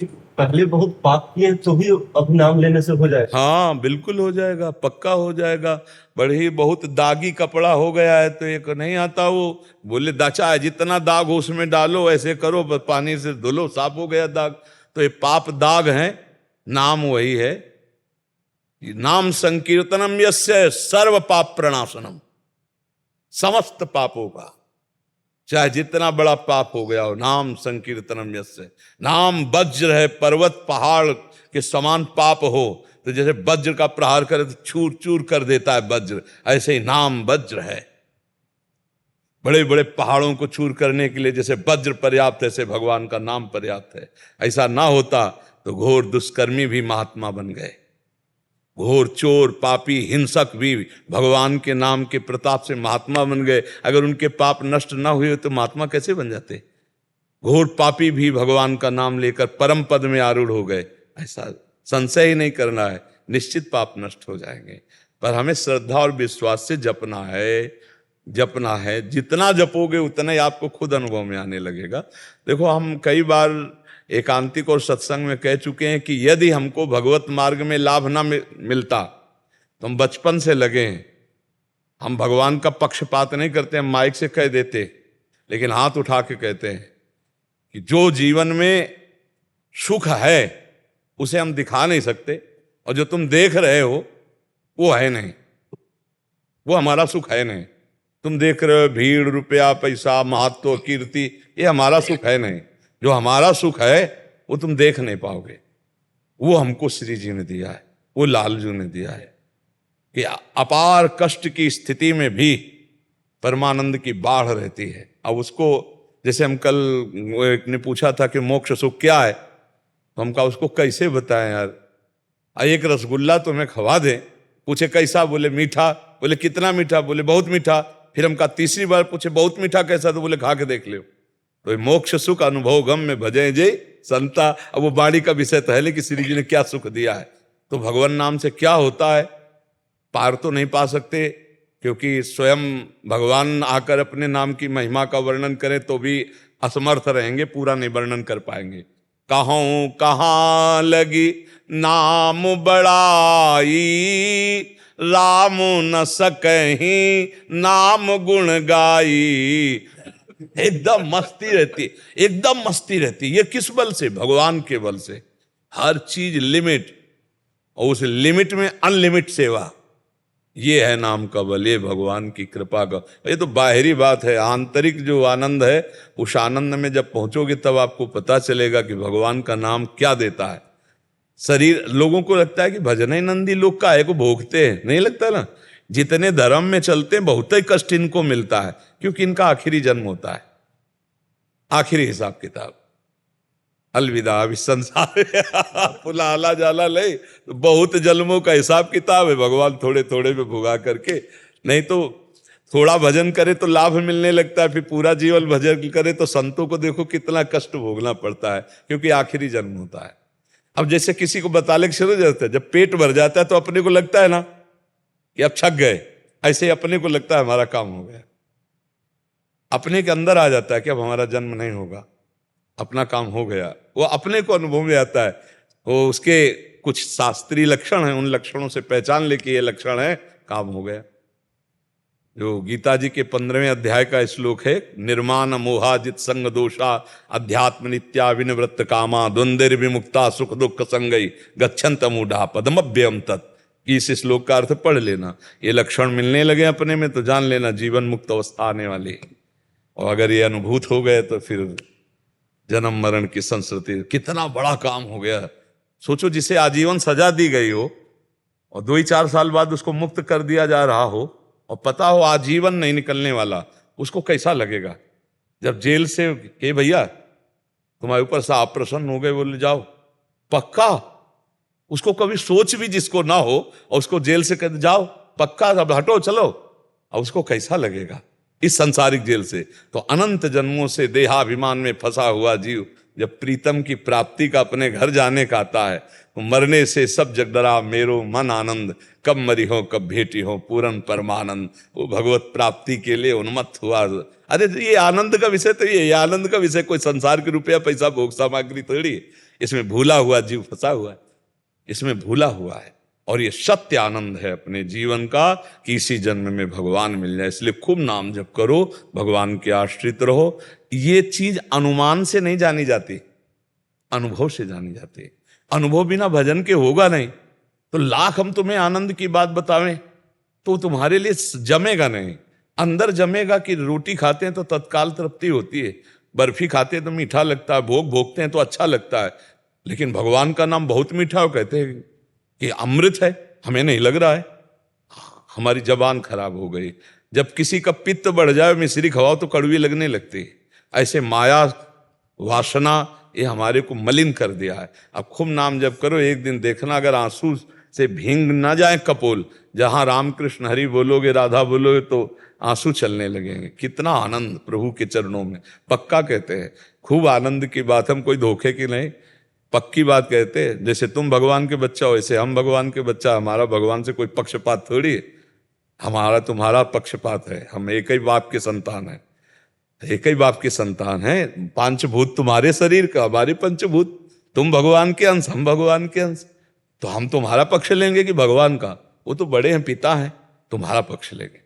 पहले बहुत पाप किए तो भी अब नाम लेने से हो जाए। हाँ बिल्कुल हो जाएगा, पक्का हो जाएगा। बड़ी बहुत दागी कपड़ा हो गया है तो एक नहीं आता वो, बोले दाचा है जितना दाग हो उसमें डालो, ऐसे करो बस पानी से धुलो, साफ हो गया दाग। तो ये पाप दाग है, नाम वही है। नाम संकीर्तनम यस्य सर्व पाप प्रणाशनम, समस्त पापों का, चाहे जितना बड़ा पाप हो गया हो, नाम संकीर्तनम यस्य। नाम वज्र है, पर्वत पहाड़ के समान पाप हो तो जैसे वज्र का प्रहार करे तो चूर चूर कर देता है वज्र, ऐसे ही नाम वज्र है। बड़े बड़े पहाड़ों को चूर करने के लिए जैसे वज्र पर्याप्त है, ऐसे भगवान का नाम पर्याप्त है। ऐसा ना होता तो घोर दुष्कर्मी भी महात्मा बन गए, घोर चोर पापी हिंसक भी भगवान के नाम के प्रताप से महात्मा बन गए। अगर उनके पाप नष्ट ना हुए तो महात्मा कैसे बन जाते? घोर पापी भी भगवान का नाम लेकर परम पद में आरूढ़ हो गए। ऐसा संशय ही नहीं करना है, निश्चित पाप नष्ट हो जाएंगे। पर हमें श्रद्धा और विश्वास से जपना है, जपना है। जितना जपोगे उतना ही आपको खुद अनुभव में आने लगेगा। देखो हम कई बार एकांतिक और सत्संग में कह चुके हैं कि यदि हमको भगवत मार्ग में लाभ ना मिलता तो हम बचपन से लगे हैं। हम भगवान का पक्षपात नहीं करते, हम माइक से कह देते, लेकिन हाथ उठा के कहते हैं कि जो जीवन में सुख है उसे हम दिखा नहीं सकते, और जो तुम देख रहे हो वो है नहीं, वो हमारा सुख है नहीं। तुम देख रहे हो भीड़, रुपया, पैसा, महत्व, कीर्ति, ये हमारा सुख है नहीं। जो हमारा सुख है वो तुम देख नहीं पाओगे, वो हमको श्री जी ने दिया है, वो लालजू ने दिया है कि अपार कष्ट की स्थिति में भी परमानंद की बाढ़ रहती है। अब उसको, जैसे हम कल एक ने पूछा था कि मोक्ष सुख क्या है, तो हम कहा उसको कैसे बताएं यार। एक रसगुल्ला तुम्हें खवा दे, पूछे कैसा, बोले मीठा, बोले कितना मीठा, बोले बहुत मीठा। फिर हम कहा तीसरी बार पूछे बहुत मीठा कैसा, तो बोले खा के देख लो। तो मोक्ष सुख अनुभव गम में भजे जे संता। अब वो बाणी का विषय तो है, लेकिन श्री जी ने क्या सुख दिया है। तो भगवान नाम से क्या होता है, पार तो नहीं पा सकते, क्योंकि स्वयं भगवान आकर अपने नाम की महिमा का वर्णन करें तो भी असमर्थ रहेंगे, पूरा नहीं वर्णन कर पाएंगे। कहूं कहाँ लगी नाम बड़ाई, राम न सकहीं नाम गुण गाई। एकदम मस्ती रहती, एकदम मस्ती रहती। ये किस बल से? भगवान के बल से। हर चीज लिमिट, और उस लिमिट में अनलिमिट सेवा, ये है नाम का बल, ये भगवान की कृपा का। ये तो बाहरी बात है, आंतरिक जो आनंद है, उस आनंद में जब पहुंचोगे तब आपको पता चलेगा कि भगवान का नाम क्या देता है। शरीर, लोगों को लगता है कि भजन ही नंदी लोग काहे को भोगते हैं, नहीं लगता ना। जितने धर्म में चलते हैं बहुत ही कष्ट इनको मिलता है, क्योंकि इनका आखिरी जन्म होता है, आखिरी हिसाब किताब। अलविदा अभी संसार पुला आला जाला ले, तो बहुत जन्मों का हिसाब किताब है। भगवान थोड़े थोड़े में भुगा करके, नहीं तो थोड़ा भजन करे तो लाभ मिलने लगता है, फिर पूरा जीवन भजन करे तो संतों को देखो कितना कष्ट भोगना पड़ता है, क्योंकि आखिरी जन्म होता है। अब जैसे किसी को बताने के शुरू हो जाता है, जब पेट भर जाता है तो अपने को लगता है ना कि अब छक गए, ऐसे ही अपने को लगता है हमारा काम हो गया। अपने के अंदर आ जाता है कि अब हमारा जन्म नहीं होगा, अपना काम हो गया। वो अपने को अनुभव में आता है। वो उसके कुछ शास्त्रीय लक्षण हैं, उन लक्षणों से पहचान ले कि ये लक्षण है, काम हो गया। जो गीता जी के 15वें अध्याय का श्लोक है, निर्माण मोहाजित संग दोषा अध्यात्म नित्या विनिवृत्त कामा द्वंद्व विमुक्ता सुख दुख संगई गच्छन्त मूढ़ा पदमभ्यम तत्। इस श्लोक का अर्थ पढ़ लेना। ये लक्षण मिलने लगे अपने में तो जान लेना जीवन मुक्त अवस्था आने वाली है। और अगर ये अनुभूत हो गए तो फिर जन्म मरण की संस्कृति, कितना बड़ा काम हो गया। सोचो जिसे आजीवन सजा दी गई हो और 2 ही 4 साल बाद उसको मुक्त कर दिया जा रहा हो, और पता हो आजीवन नहीं निकलने वाला, उसको कैसा लगेगा। जब जेल से के भैया तुम्हारे ऊपर से आप प्रसन्न हो गए, बोले जाओ पक्का, उसको कभी सोच भी जिसको ना हो और उसको जेल से कह जाओ पक्का, अब हटो चलो, और उसको कैसा लगेगा इस संसारिक जेल से। तो अनंत जन्मों से देहाभिमान में फंसा हुआ जीव जब प्रीतम की प्राप्ति का अपने घर जाने का आता है, तो मरने से सब जग डरा मेरो मन आनंद, कब मरी हो कब भेटी हो पूर्ण परमानंद। वो भगवत प्राप्ति के लिए उन्मत्त हुआ। अरे ये आनंद का विषय तो ये आनंद का विषय कोई संसार के रुपया पैसा भोग सामग्री थोड़ी। इसमें भूला हुआ जीव फंसा हुआ है, इसमें भूला हुआ है। और ये सत्य आनंद है अपने जीवन का कि इसी जन्म में भगवान मिल जाए। इसलिए खूब नाम जप करो, भगवान के आश्रित रहो। ये चीज अनुमान से नहीं जानी जाती, अनुभव से जानी जाती है। अनुभव बिना भजन के होगा नहीं। तो लाख हम तुम्हें आनंद की बात बतावें तो तुम्हारे लिए जमेगा नहीं। अंदर जमेगा कि रोटी खाते हैं तो तत्काल तृप्ति होती है, बर्फी खाते हैं तो मीठा लगता है, भोग भोगते हैं तो अच्छा लगता है, लेकिन भगवान का नाम बहुत मीठा हो, कहते हैं कि अमृत है, हमें नहीं लग रहा है। हमारी जबान खराब हो गई। जब किसी का पित्त बढ़ जाए, मिश्री खवाओ तो कड़वी लगने लगती है। ऐसे माया वासना ये हमारे को मलिन कर दिया है। अब खूब नाम जप करो, एक दिन देखना अगर आंसू से भींग ना जाए कपोल, जहां रामकृष्ण हरि बोलोगे, राधा बोलोगे तो आंसू चलने लगेंगे। कितना आनंद प्रभु के चरणों में, पक्का कहते हैं। खूब आनंद की बात, हम कोई धोखे की नहीं, पक्की बात कहते हैं। जैसे तुम भगवान के बच्चा हो, वैसे हम भगवान के बच्चा। हमारा भगवान से कोई पक्षपात थोड़ी है, हमारा तुम्हारा पक्षपात है। हम एक ही बाप के संतान हैं, एक ही बाप की संतान है। पंचभूत तुम्हारे शरीर का, हमारे पंचभूत। तुम भगवान के अंश, हम भगवान के अंश। तो हम तुम्हारा पक्ष लेंगे कि भगवान का? वो तो बड़े हैं, पिता हैं, तुम्हारा पक्ष लेंगे।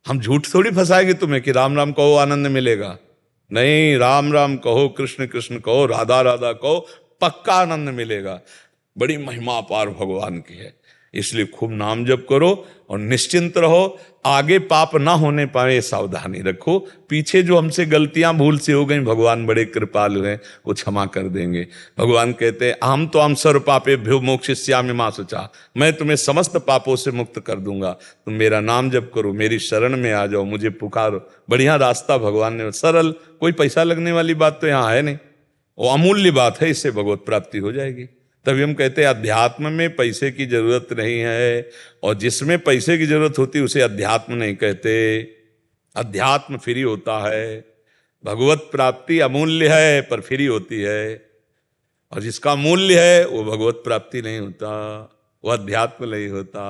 हम झूठ थोड़ी फंसाएंगे तुम्हें कि राम राम कहो आनंद मिलेगा। नहीं, राम राम कहो, कृष्ण कृष्ण कहो, राधा राधा कहो, पक्का आनंद मिलेगा। बड़ी महिमा अपार भगवान की है। इसलिए खूब नाम जप करो और निश्चिंत रहो। आगे पाप ना होने पाए सावधानी रखो। पीछे जो हमसे गलतियां भूल से हो गई, भगवान बड़े कृपालु हैं, वो क्षमा कर देंगे। भगवान कहते हैं हम तो हम सर्व पापेभ्यो मोक्षयिष्यामि मा शुचा, मैं तुम्हें समस्त पापों से मुक्त कर दूंगा। तुम मेरा नाम जप करो, मेरी शरण में आ जाओ, मुझे पुकारो। बढ़िया रास्ता भगवान ने, सरल, कोई पैसा लगने वाली बात तो यहाँ है नहीं, वो अमूल्य बात है। इससे भगवत प्राप्ति हो जाएगी। तभी हम कहते हैं अध्यात्म में पैसे की जरूरत नहीं है, और जिसमें पैसे की जरूरत होती है उसे अध्यात्म नहीं कहते। अध्यात्म फ्री होता है, भगवत प्राप्ति अमूल्य है पर फ्री होती है, और जिसका मूल्य है वो भगवत प्राप्ति नहीं होता, वो अध्यात्म नहीं होता,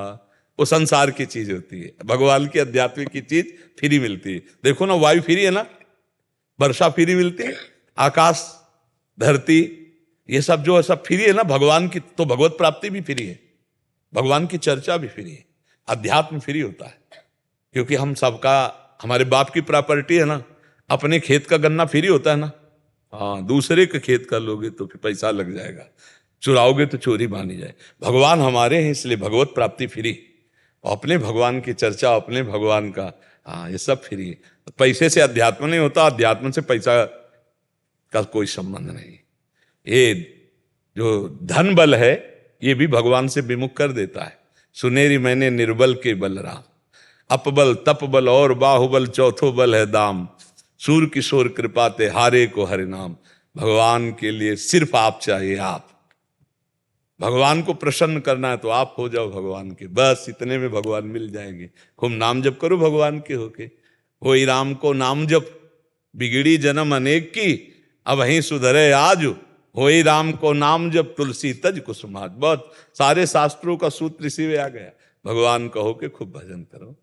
वो संसार की चीज होती है। भगवान की अध्यात्म की चीज फ्री मिलती है। देखो ना, वायु फ्री है ना, वर्षा फ्री मिलती है, आकाश धरती ये सब जो है सब फ्री है ना भगवान की। तो भगवत प्राप्ति भी फ्री है, भगवान की चर्चा भी फ्री है, अध्यात्म फ्री होता है। क्योंकि हम सबका, हमारे बाप की प्रॉपर्टी है ना। अपने खेत का गन्ना फ्री होता है ना, हाँ, दूसरे के खेत का लोगे तो फिर पैसा लग जाएगा, चुराओगे तो चोरी मानी जाए। भगवान हमारे हैं, इसलिए भगवत प्राप्ति फ्री। अपने भगवान की चर्चा, अपने भगवान का, हाँ, ये सब फ्री है। पैसे से अध्यात्म नहीं होता, अध्यात्म से पैसा का कोई संबंध नहीं। ये जो धन बल है ये भी भगवान से विमुख कर देता है। सुनेरी मैंने निर्बल के बल राम, अपबल तपबल और बाहुबल चौथो बल है दाम, सूर किशोर कृपाते हारे को हरि नाम। भगवान के लिए सिर्फ आप चाहिए, आप। भगवान को प्रसन्न करना है तो आप हो जाओ भगवान के, बस इतने में भगवान मिल जाएंगे। खूब नाम जप करो भगवान के होके। होई राम को नाम जप, बिगड़ी जन्म अनेक की, अब वहीं सुधरे आज। होई राम को नाम जप, तुलसी तज कुसुमात। बहुत सारे शास्त्रों का सूत्र इसी में आ गया। भगवान कहो के खूब भजन करो।